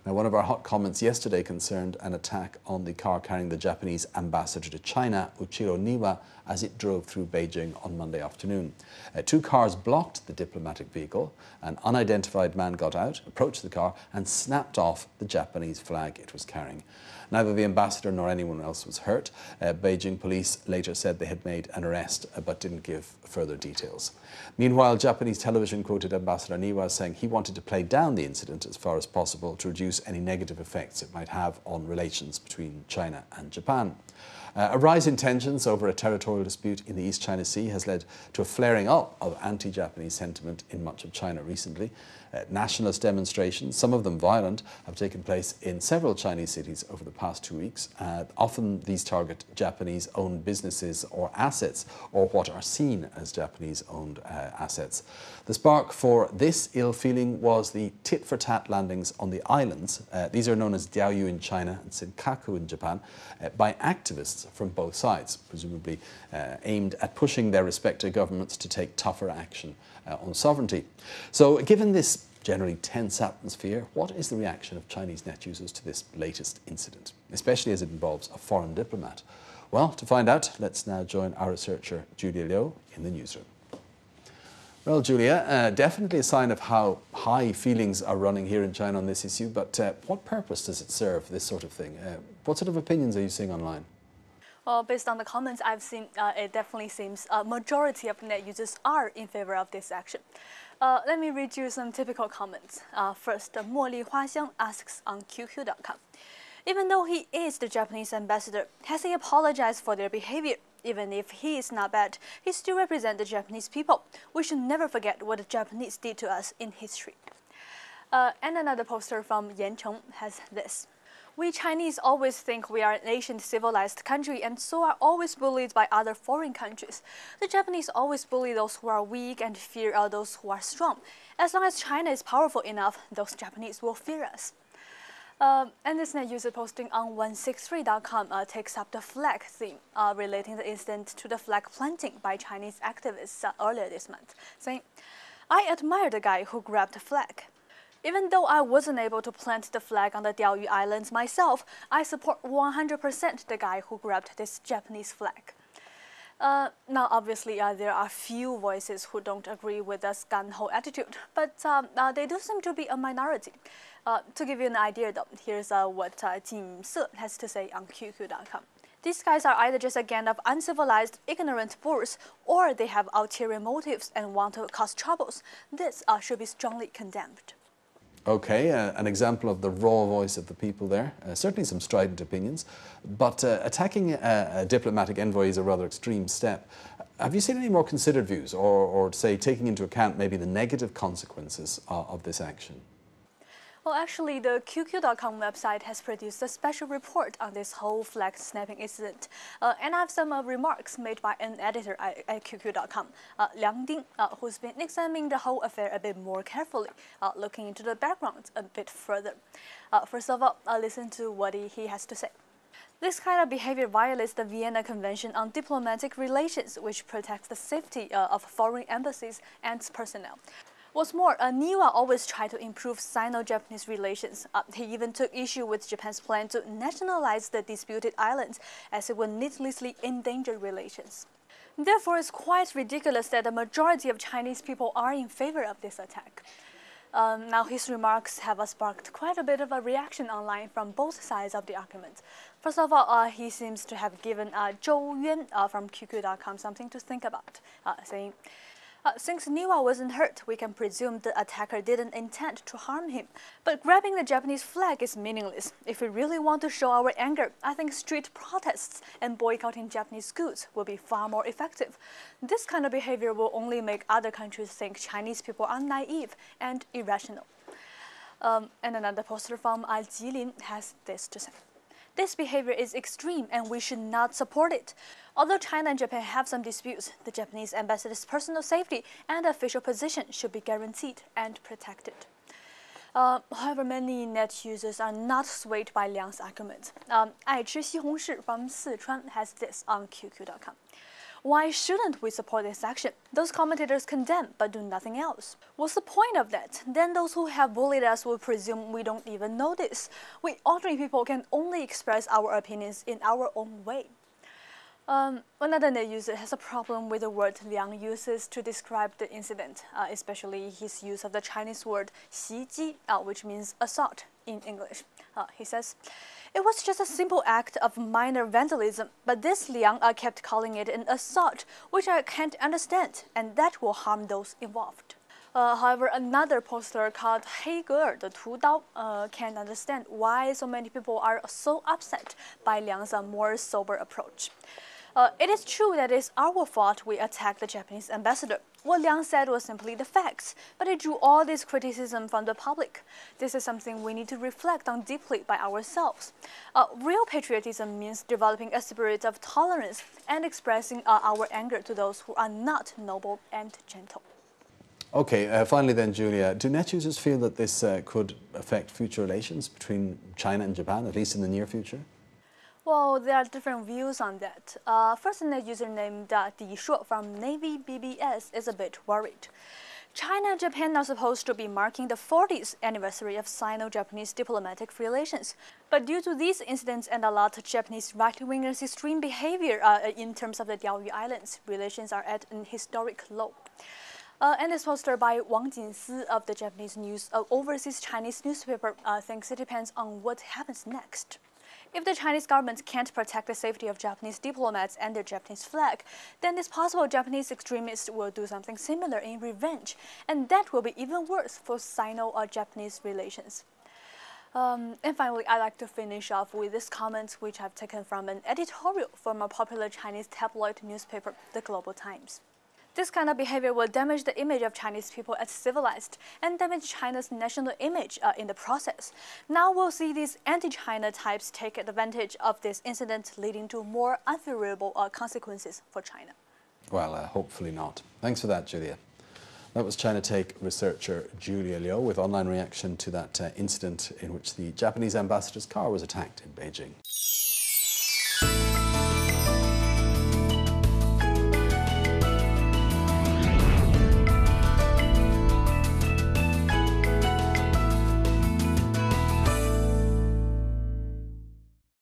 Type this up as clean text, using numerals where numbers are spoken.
Now, one of our hot comments yesterday concerned an attack on the car carrying the Japanese ambassador to China, Uchiro Niwa, as it drove through Beijing on Monday afternoon. Two cars blocked the diplomatic vehicle. An unidentified man got out, approached the car and snapped off the Japanese flag it was carrying. Neither the ambassador nor anyone else was hurt. Beijing police later said they had made an arrest but didn't give further details. Meanwhile, Japanese television quoted Ambassador Niwa as saying he wanted to play down the incident as far as possible to reduce any negative effects it might have on relations between China and Japan. A rise in tensions over a territorial dispute in the East China Sea has led to a flaring up of anti-Japanese sentiment in much of China recently. Nationalist demonstrations, some of them violent, have taken place in several Chinese cities over the past 2 weeks. Often these target Japanese-owned businesses or assets, or what are seen as Japanese-owned assets. The spark for this ill feeling was the tit-for-tat landings on the islands. These are known as Diaoyu in China and Senkaku in Japan, by activists from both sides, presumably aimed at pushing their respective governments to take tougher action on sovereignty. So given this generally tense atmosphere, what is the reaction of Chinese net users to this latest incident, especially as it involves a foreign diplomat? Well, to find out, let's now join our researcher Julia Liu in the newsroom. Well, Julia, definitely a sign of how high feelings are running here in China on this issue, but what purpose does it serve, this sort of thing? What sort of opinions are you seeing online? Well, based on the comments I've seen, it definitely seems a majority of net users are in favor of this action. Let me read you some typical comments. First, Mo Li Huaxiang asks on QQ.com, even though he is the Japanese ambassador, has he apologized for their behavior? Even if he is not bad, he still represents the Japanese people. We should never forget what the Japanese did to us in history. And another poster from Yan Cheng has this. We Chinese always think we are an ancient civilized country and so are always bullied by other foreign countries. The Japanese always bully those who are weak and fear those who are strong. As long as China is powerful enough, those Japanese will fear us. And this net user posting on 163.com takes up the flag theme, relating the incident to the flag planting by Chinese activists earlier this month, saying, I admire the guy who grabbed the flag. Even though I wasn't able to plant the flag on the Diaoyu Islands myself, I support 100% the guy who grabbed this Japanese flag. Now, obviously, there are few voices who don't agree with this gun-ho attitude, but they do seem to be a minority. To give you an idea, though, here's what Jim Se has to say on QQ.com. These guys are either just a gang of uncivilized, ignorant boors, or they have ulterior motives and want to cause troubles. This should be strongly condemned. Okay, an example of the raw voice of the people there. Certainly some strident opinions, but attacking a diplomatic envoy is a rather extreme step. Have you seen any more considered views, or say taking into account maybe the negative consequences of this action? Well, actually, the QQ.com website has produced a special report on this whole flag snapping incident. And I have some remarks made by an editor at QQ.com, Liang Ding, who's been examining the whole affair a bit more carefully, looking into the background a bit further. First of all, listen to what he has to say. This kind of behavior violates the Vienna Convention on Diplomatic Relations, which protects the safety of foreign embassies and personnel. What's more, Niwa always tried to improve Sino-Japanese relations. He even took issue with Japan's plan to nationalize the disputed islands, as it would needlessly endanger relations. Therefore, it's quite ridiculous that the majority of Chinese people are in favor of this attack. Now, his remarks have sparked quite a bit of a reaction online from both sides of the argument. First of all, he seems to have given Zhou Yuan from QQ.com something to think about, saying, since Niwa wasn't hurt, we can presume the attacker didn't intend to harm him. But grabbing the Japanese flag is meaningless. If we really want to show our anger, I think street protests and boycotting Japanese goods will be far more effective. This kind of behavior will only make other countries think Chinese people are naive and irrational. And another poster from Jilin has this to say. This behavior is extreme and we should not support it. Although China and Japan have some disputes, the Japanese ambassador's personal safety and official position should be guaranteed and protected. However, many net users are not swayed by Liang's argument. 爱吃西红柿 from Sichuan has this on QQ.com. Why shouldn't we support this action? Those commentators condemn but do nothing else. What's the point of that? Then those who have bullied us will presume we don't even notice. We ordinary people can only express our opinions in our own way. Another net user has a problem with the word Liang uses to describe the incident, especially his use of the Chinese word 袭击, which means assault in English. He says, it was just a simple act of minor vandalism, but this Liang kept calling it an assault, which I can't understand, and that will harm those involved. However, another poster called 黑格尔的屠刀 can't understand why so many people are so upset by Liang's more sober approach. It is true that it's our fault we attacked the Japanese ambassador. What Liang said was simply the facts, but it drew all this criticism from the public. This is something we need to reflect on deeply by ourselves. Real patriotism means developing a spirit of tolerance and expressing our anger to those who are not noble and gentle. Okay, finally then, Julia, do net users feel that this could affect future relations between China and Japan, at least in the near future? Well, there are different views on that. First, a net user named Di Shuo from Navy BBS is a bit worried. China and Japan are supposed to be marking the 40th anniversary of Sino-Japanese diplomatic relations. But due to these incidents and a lot of Japanese right-wingers' extreme behavior in terms of the Diaoyu Islands, relations are at an historic low. And this poster by Wang Jinsi of the Japanese News, overseas Chinese newspaper, thinks it depends on what happens next. If the Chinese government can't protect the safety of Japanese diplomats and their Japanese flag, then it's possible Japanese extremists will do something similar in revenge, and that will be even worse for Sino-Japanese relations. And finally, I'd like to finish off with this comment, which I've taken from an editorial from a popular Chinese tabloid newspaper, The Global Times. This kind of behavior will damage the image of Chinese people as civilized and damage China's national image in the process. Now we'll see these anti-China types take advantage of this incident, leading to more unfavorable consequences for China. Well, hopefully not. Thanks for that, Julia. That was China Take researcher Julia Liu with online reaction to that incident in which the Japanese ambassador's car was attacked in Beijing.